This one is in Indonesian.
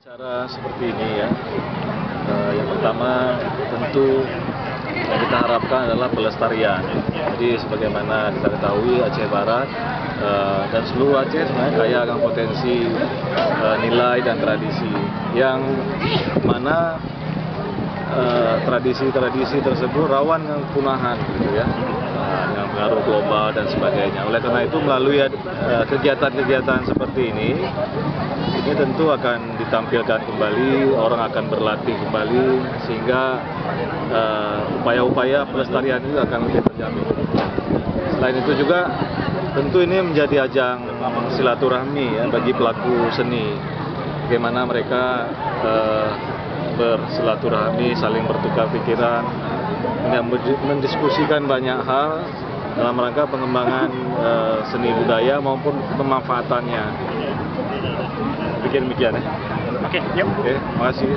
Acara seperti ini ya, yang pertama tentu yang kita harapkan adalah pelestarian. Jadi sebagaimana kita ketahui Aceh Barat dan seluruh Aceh sebenarnya kaya akan potensi nilai dan tradisi yang mana tradisi-tradisi tersebut rawan dengan kepunahan gitu ya, dengan pengaruh global dan sebagainya. Oleh karena itu melalui kegiatan-kegiatan seperti ini tentu akan ditampilkan kembali, orang akan berlatih kembali sehingga upaya-upaya pelestarian itu akan lebih terjamin. Selain itu juga tentu ini menjadi ajang silaturahmi ya bagi pelaku seni, bagaimana mereka bersilaturahmi, saling bertukar pikiran, mendiskusikan banyak hal dalam rangka pengembangan seni budaya maupun pemanfaatannya. Demikian ya. Oke, yuk. Oke, terima kasih.